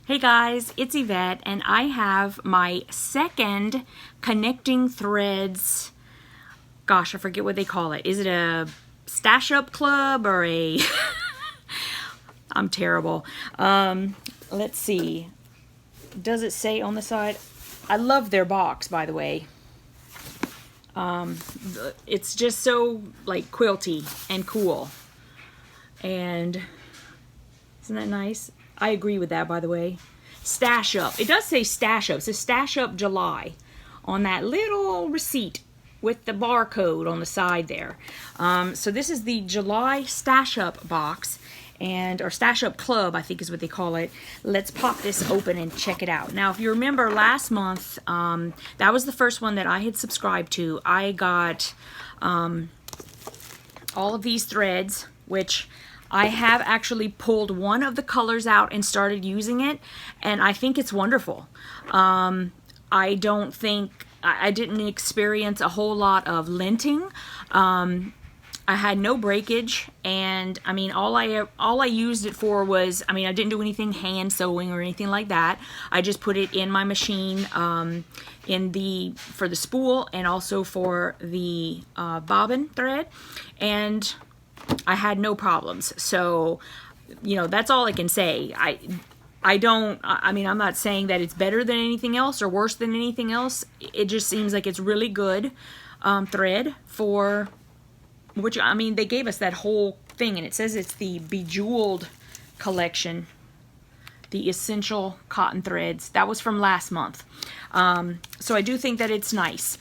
Hey guys, it's Yvette and I have my second connecting threads. Gosh, I forget what they call it. Is it a stash up club or a... I'm terrible. Let's see. Does it say on the side? I love their box, by the way. It's just so like quilty and cool. And isn't that nice? I agree with that, by the way. Stash up. It does say stash up. It says stash up July on that little receipt with the barcode on the side there. So this is the July stash up box, or stash up club, I think is what they call it. Let's pop this open and check it out. Now, if you remember last month, that was the first one that I had subscribed to. I got all of these threads, which I have actually pulled one of the colors out and started using it, and I think it's wonderful. I don't think, I didn't experience a whole lot of linting. I had no breakage, and I mean, all I used it for was, I mean, I didn't do anything hand sewing or anything like that. I just put it in my machine for the spool and also for the bobbin thread, and I had no problems. So, you know, that's all I can say. I mean, I'm not saying that it's better than anything else or worse than anything else. It just seems like it's really good thread for, which, I mean, they gave us that whole thing, and it says it's the Bejeweled collection, the essential cotton threads. That was from last month. So I do think that it's nice.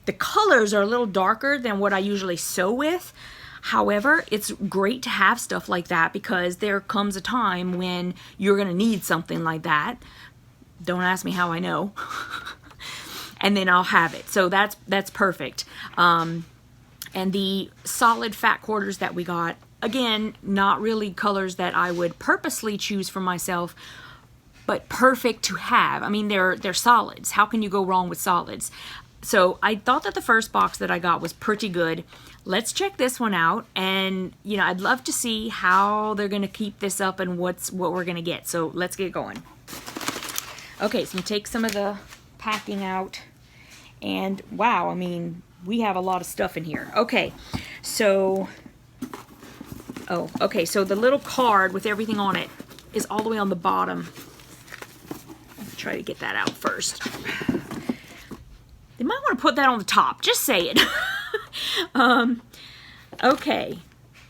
The colors are a little darker than what I usually sew with. However, it's great to have stuff like that because there comes a time when you're going to need something like that. Don't ask me how I know. And then I'll have it. So that's perfect. And the solid fat quarters that we got, again, not really colors that I would purposely choose for myself, but perfect to have. I mean, they're solids. How can you go wrong with solids? So I thought that the first box that I got was pretty good. Let's check this one out, and you know, I'd love to see how they're going to keep this up and what we're going to get. So let's get going. Okay, so take some of the packing out, and wow, I mean, we have a lot of stuff in here. Okay, so so the little card with everything on it is all the way on the bottom. Let's try to get that out first. They might want to put that on the top. Just say it. Okay.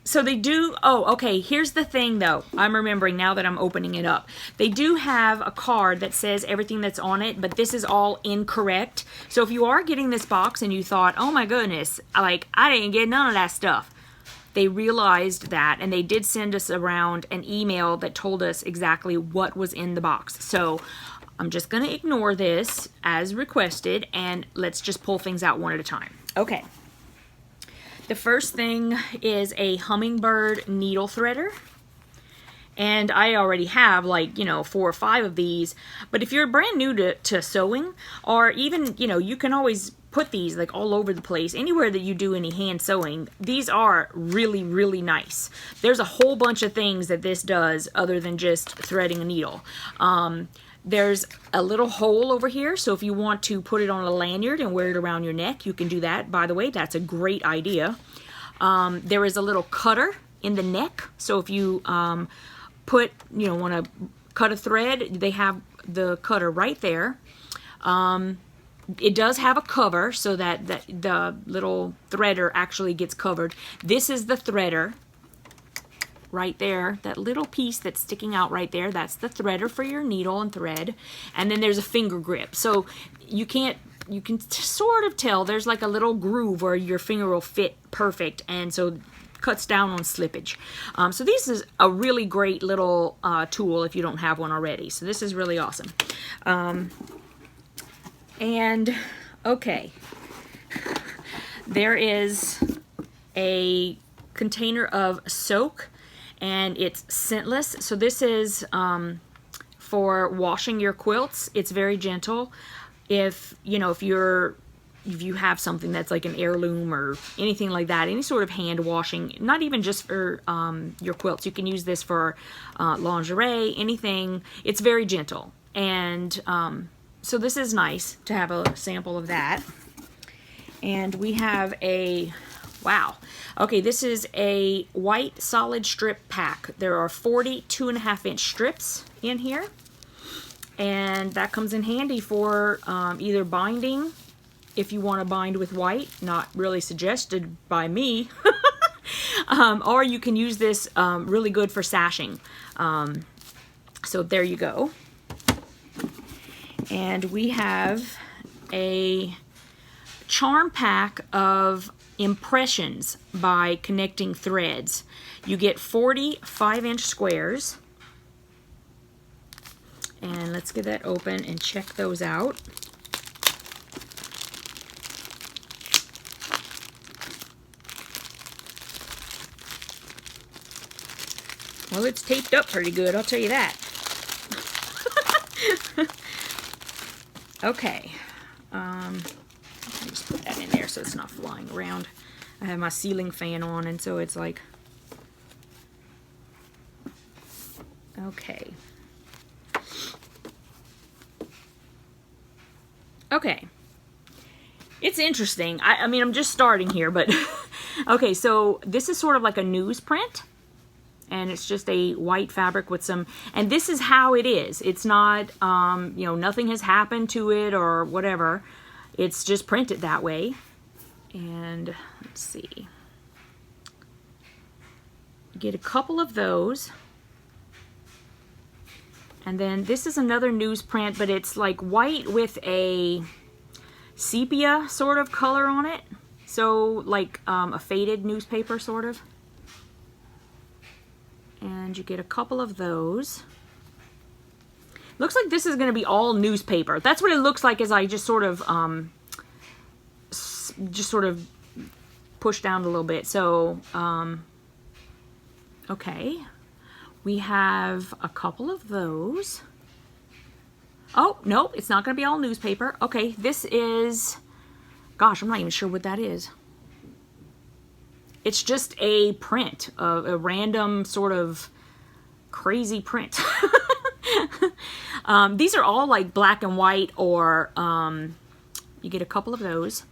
So they do... Oh, okay. Here's the thing, though. I'm remembering now that I'm opening it up. They do have a card that says everything that's on it, but this is all incorrect. So if you are getting this box and you thought, oh my goodness, like, I didn't get none of that stuff. They realized that, and they did send us around an email that told us exactly what was in the box. So I'm just going to ignore this as requested, and let's just pull things out one at a time. Okay. The first thing is a Hummingbird needle threader. And I already have, like, you know, 4 or 5 of these. But if you're brand new to sewing, or even, you know, you can always put these like all over the place. Anywhere that you do any hand sewing, these are really, really nice. There's a whole bunch of things that this does other than just threading a needle. There's a little hole over here, so if you want to put it on a lanyard and wear it around your neck, you can do that. By the way, that's a great idea. There is a little cutter in the neck, so if you want to cut a thread, they have the cutter right there. It does have a cover so that the little threader actually gets covered. This is the threader. Right there, that little piece that's sticking out right there, that's the threader for your needle and thread. And then there's a finger grip. So you can sort of tell there's like a little groove where your finger will fit perfect, and so it cuts down on slippage. So this is a really great little tool if you don't have one already. So this is really awesome. And okay, there is a container of soak, and it's scentless. So this is for washing your quilts. It's very gentle. If you're if you have something that's like an heirloom or anything like that, any sort of hand washing, not even just for your quilts. You can use this for lingerie, anything. It's very gentle. And so this is nice to have a sample of that. And we have a, wow. Okay, this is a white solid strip pack. There are 40 2.5-inch strips in here. And that comes in handy for either binding, if you want to bind with white, not really suggested by me, or you can use this really good for sashing. So there you go. And we have a charm pack of impressions by Connecting Threads. You get 40 5-inch squares. And let's get that open and check those out. Well, it's taped up pretty good, I'll tell you that. Okay. Let me just put that in there so it's not flying around. I have my ceiling fan on, and so it's like... Okay. Okay. It's interesting. I mean, I'm just starting here, but... Okay, so this is sort of like a newsprint. And it's just a white fabric with some... And this is how it is. It's not, you know, nothing has happened to it or whatever. It's just printed that way. And let's see. Get a couple of those. And then this is another newsprint, but it's like white with a sepia sort of color on it. So like a faded newspaper sort of. And you get a couple of those. Looks like this is going to be all newspaper. That's what it looks like as I just sort of push down a little bit. So, okay. We have a couple of those. Oh, no, it's not going to be all newspaper. Okay, this is, gosh, I'm not even sure what that is. It's just a print, a random sort of crazy print. These are all like black and white, or you get a couple of those,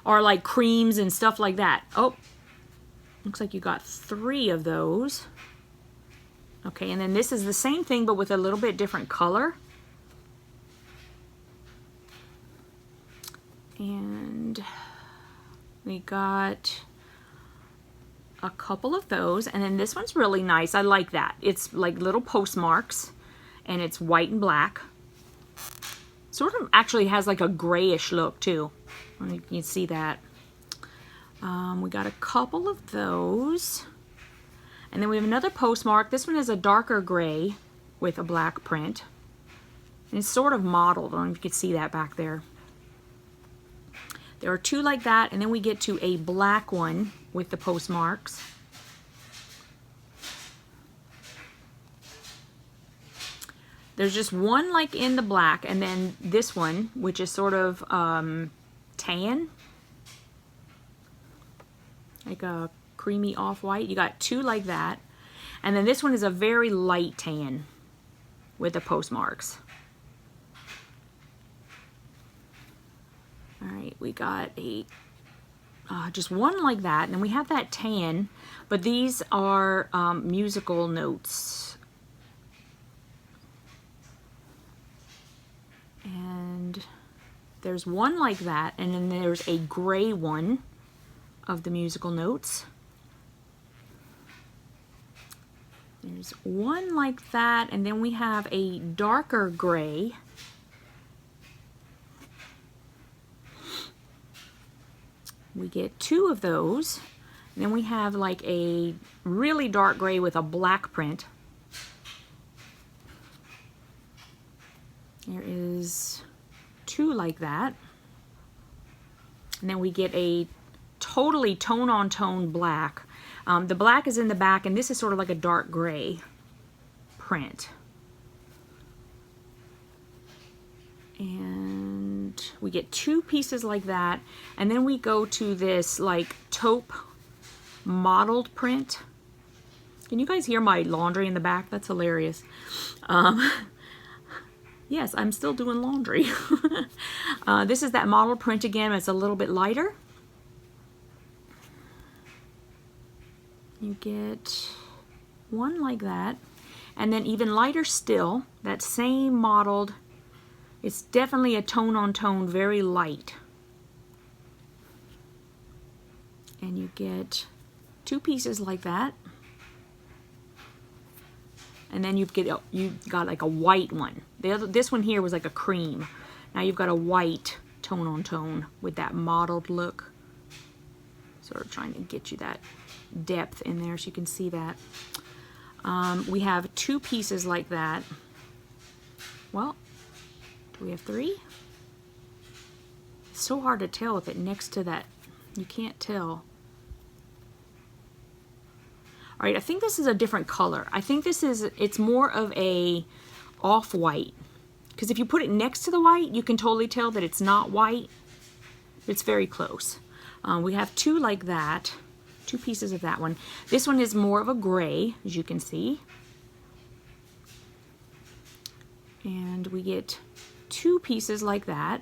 or like creams and stuff like that. Oh, looks like you got 3 of those. Okay, and then this is the same thing but with a little bit different color. And we got a couple of those, and then this one's really nice. I like that. It's like little postmarks, and it's white and black. Sort of actually has like a grayish look too. You can see that. We got a couple of those, and then we have another postmark. This one is a darker gray with a black print, and it's sort of modeled. I don't know if you can see that back there. There are 2 like that, and then we get to a black one with the postmarks. There's just one like in the black, and then this one, which is sort of tan, like a creamy off-white. You got 2 like that, and then this one is a very light tan with the postmarks. All right, we got a just one like that, and then we have that tan, but these are musical notes. And there's one like that, and then there's a gray one of the musical notes. There's one like that, and then we have a darker gray. We get 2 of those, and then we have like a really dark gray with a black print. There is 2 like that, and then we get a totally tone-on-tone black. The black is in the back, and this is sort of like a dark gray print. And and we get 2 pieces like that, and then we go to this like taupe mottled print. Can you guys hear my laundry in the back? That's hilarious. Yes, I'm still doing laundry. This is that mottled print again. It's a little bit lighter. You get 1 like that, and then even lighter still, that same mottled. It's definitely a tone on tone, very light. And you get 2 pieces like that. And then you've got like a white one. This one here was like a cream. Now you've got a white tone on tone with that mottled look. Sort of trying to get you that depth in there so you can see that. We have 2 pieces like that. Well, do we have 3? It's so hard to tell with it next to that. You can't tell. All right, I think this is a different color. I think it's more of a off-white. Because if you put it next to the white, you can totally tell that it's not white. It's very close. We have 2 like that. 2 pieces of that one. This one is more of a gray, as you can see. And we get 2 pieces like that.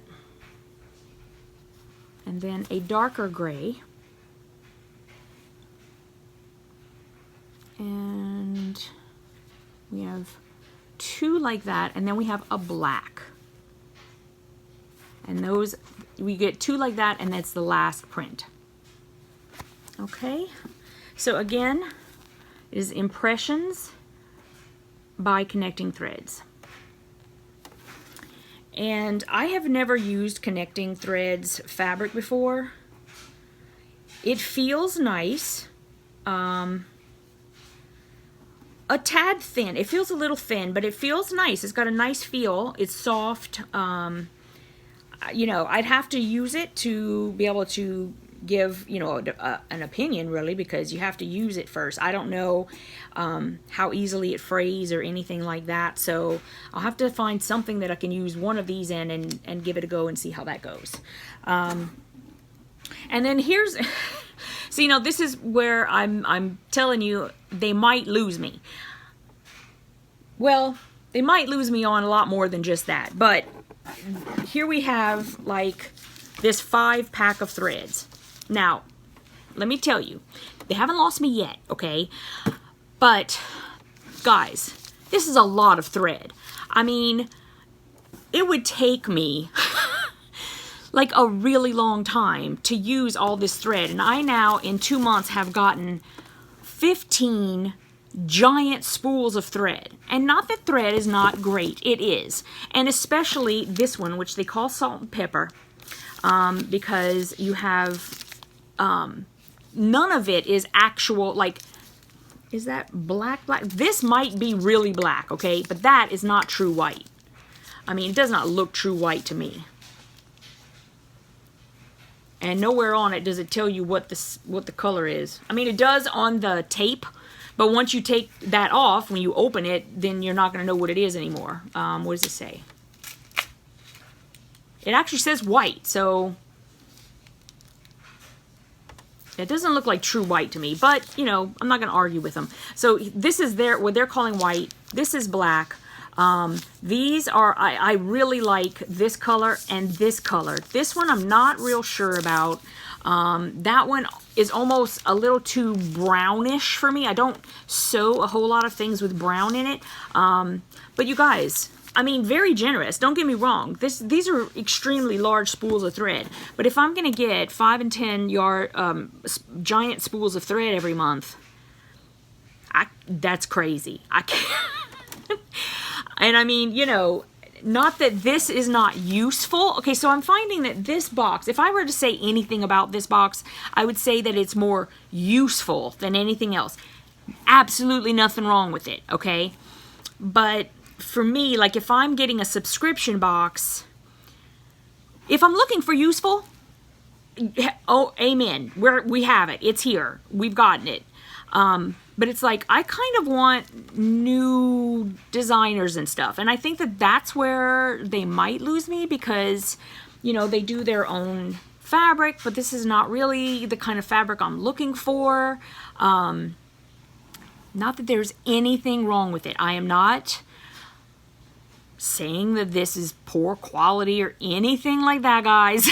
And then a darker gray. And we have 2 like that, and then we have a black. And those, we get 2 like that, and that's the last print. Okay, so again, it is impressions by Connecting Threads. And I have never used Connecting Threads fabric before. It feels nice. A tad thin. It feels a little thin, but it feels nice. It's got a nice feel. It's soft. You know, I'd have to use it to be able to give, you know, an opinion, really, because you have to use it first. I don't know how easily it frays or anything like that, so I'll have to find something that I can use one of these in and give it a go and see how that goes. And then here's... So, you know, this is where I'm telling you they might lose me. Well, they might lose me on a lot more than just that. But here we have, like, this 5-pack of threads. Now, let me tell you, they haven't lost me yet, okay? But, guys, this is a lot of thread. I mean, it would take me... like a really long time to use all this thread, and I now in 2 months have gotten 15 giant spools of thread. And not that thread is not great, it is, and especially this one, which they call salt and pepper, because you have none of it is actual, like, is that black? This might be really black, okay, but that is not true white. I mean, it does not look true white to me. And nowhere on it does it tell you what the color is. I mean, it does on the tape, but once you take that off, when you open it, then you're not going to know what it is anymore. What does it say? It actually says white, so it doesn't look like true white to me. But, you know, I'm not going to argue with them. So this is what they're calling white. This is black. These are, I really like this color and this color. This one I'm not real sure about. That one is almost a little too brownish for me. I don't sew a whole lot of things with brown in it. But you guys, I mean, very generous. Don't get me wrong. These are extremely large spools of thread. But if I'm going to get 5 and 10 yard giant spools of thread every month, that's crazy. I can't. And I mean, you know, not that this is not useful. Okay, so I'm finding that this box, if I were to say anything about this box, I would say that it's more useful than anything else. Absolutely nothing wrong with it, okay? But for me, like if I'm getting a subscription box, if I'm looking for useful, oh, amen. We have it. It's here. We've gotten it. But it's like, I kind of want new designers and stuff. And I think that that's where they might lose me, because you know, they do their own fabric, but this is not really the kind of fabric I'm looking for. Not that there's anything wrong with it. I am not saying that this is poor quality or anything like that, guys.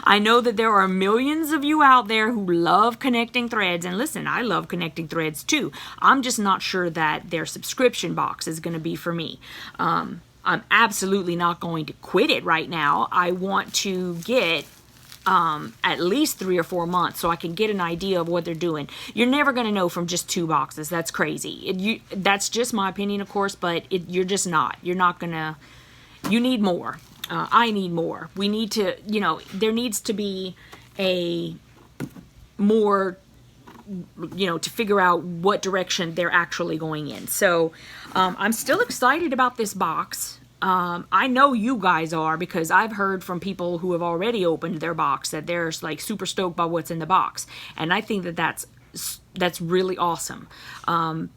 I know that there are millions of you out there who love connecting threads, and listen, I love connecting threads too. I'm just not sure that their subscription box is going to be for me. I'm absolutely not going to quit it right now. I want to get at least 3 or 4 months so I can get an idea of what they're doing. You're never going to know from just 2 boxes. That's crazy. That's just my opinion, of course, but you're just not. You're not going to... You need more. I need more. We need to, you know, there needs to be a more, you know, to figure out what direction they're actually going in. So I'm still excited about this box. I know you guys are, because I've heard from people who have already opened their box that they're like super stoked by what's in the box. And I think that that's really awesome.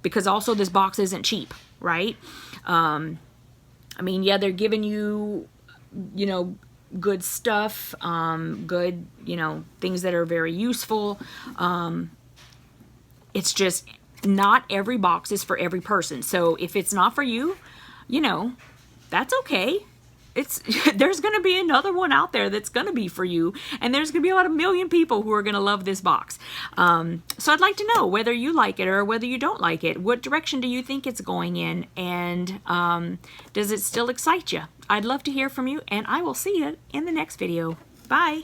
Because also this box isn't cheap, right? I mean, yeah, they're giving you, you know, good stuff, good, you know, things that are very useful. It's just not every box is for every person. So if it's not for you, you know, that's okay. There's going to be another one out there that's going to be for you, and there's going to be about 1 million people who are going to love this box. So I'd like to know whether you like it or whether you don't like it. What direction do you think it's going in, and does it still excite you? I'd love to hear from you, and I will see you in the next video. Bye.